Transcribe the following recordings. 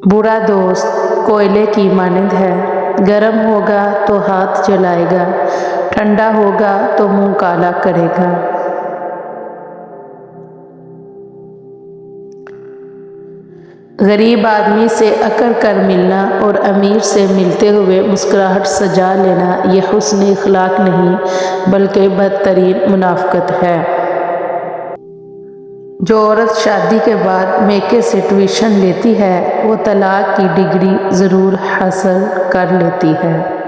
बुरा दोस्त कोयले की मानंद है, गर्म होगा तो हाथ जलाएगा, ठंडा होगा तो मुंह काला करेगा। गरीब आदमी से अकड़ कर मिलना और अमीर से मिलते हुए मुस्कुराहट सजा लेना यह हुस्न इखलाक नहीं बल्कि बदतरीन मुनाफिकत है। जो औरत शादी के बाद मेके से ट्यूशन लेती है वो तलाक की डिग्री ज़रूर हासिल कर लेती है।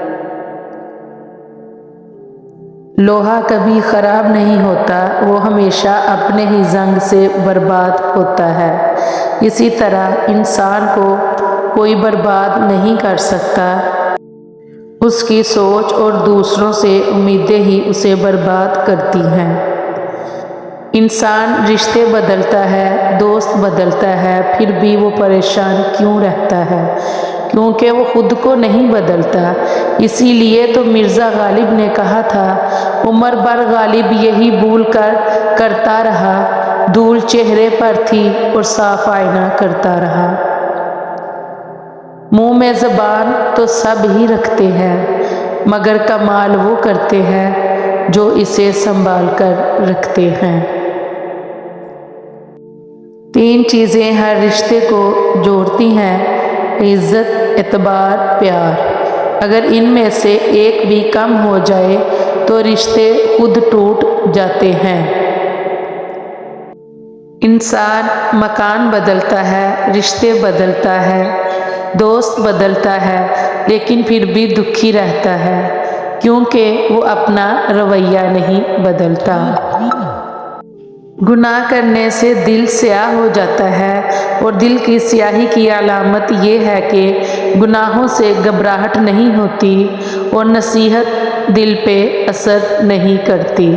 लोहा कभी ख़राब नहीं होता, वो हमेशा अपने ही जंग से बर्बाद होता है। इसी तरह इंसान को कोई बर्बाद नहीं कर सकता, उसकी सोच और दूसरों से उम्मीदें ही उसे बर्बाद करती हैं। इंसान रिश्ते बदलता है, दोस्त बदलता है, फिर भी वो परेशान क्यों रहता है? क्योंकि वो खुद को नहीं बदलता। इसीलिए तो मिर्ज़ा गालिब ने कहा था, उमर भर गालिब यही भूल कर करता रहा, धूल चेहरे पर थी और साफ आईना करता रहा। मुंह में ज़बान तो सब ही रखते हैं, मगर कमाल वो करते हैं जो इसे संभाल कर रखते हैं। 3 चीज़ें हर रिश्ते को जोड़ती हैं: इज़्ज़त, एतबार, प्यार। अगर इनमें से एक भी कम हो जाए तो रिश्ते खुद टूट जाते हैं। इंसान मकान बदलता है, रिश्ते बदलता है, दोस्त बदलता है, लेकिन फिर भी दुखी रहता है क्योंकि वो अपना रवैया नहीं बदलता। गुनाह करने से दिल स्याह हो जाता है और दिल की स्याही की अलामत ये है कि गुनाहों से घबराहट नहीं होती और नसीहत दिल पे असर नहीं करती।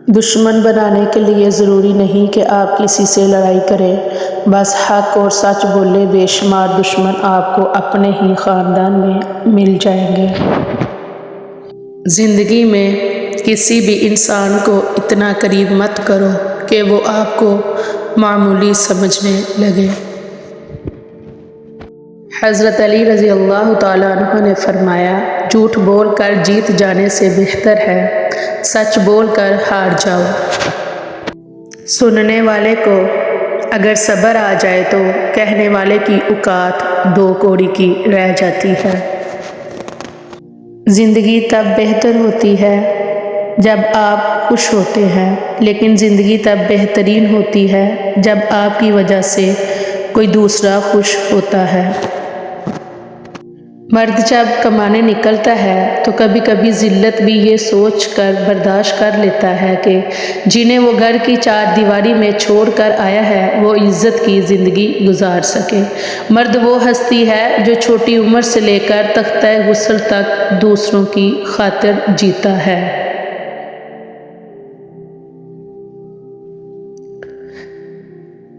दुश्मन बनाने के लिए ज़रूरी नहीं कि आप किसी से लड़ाई करें, बस हक और सच बोले बेशुमार दुश्मन आपको अपने ही ख़ानदान में मिल जाएंगे। ज़िंदगी में किसी भी इंसान को इतना करीब मत करो कि वो आपको मामूली समझने लगे। हज़रत अली रज़ी अल्लाह तआला अन्हु ने फरमाया, झूठ बोल कर जीत जाने से बेहतर है सच बोल कर हार जाओ। सुनने वाले को अगर सब्र आ जाए तो कहने वाले की औकात 2 कौड़ी की रह जाती है। ज़िंदगी तब बेहतर होती है जब आप खुश होते हैं, लेकिन ज़िंदगी तब बेहतरीन होती है जब आपकी वजह से कोई दूसरा खुश होता है। मर्द जब कमाने निकलता है तो कभी कभी ज़िल्लत भी ये सोच कर बर्दाश्त कर लेता है कि जिन्हें वो घर की 4 दीवारी में छोड़ कर आया है वो इज़्ज़त की ज़िंदगी गुजार सके। मर्द वो हस्ती है जो छोटी उम्र से लेकर तख्ता गुस्ल तक दूसरों की खातिर जीता है।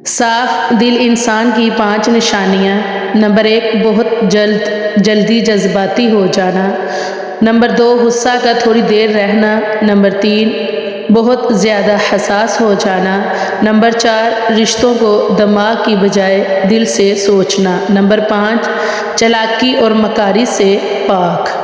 साफ दिल इंसान की 5 निशानियाँ। नंबर 1, बहुत जल्दी जज्बाती हो जाना। नंबर 2, गुस्सा का थोड़ी देर रहना। नंबर 3, बहुत ज़्यादा हसास हो जाना। नंबर 4, रिश्तों को दिमाग की बजाय दिल से सोचना। नंबर 5, चालाकी और मकारी से पाक।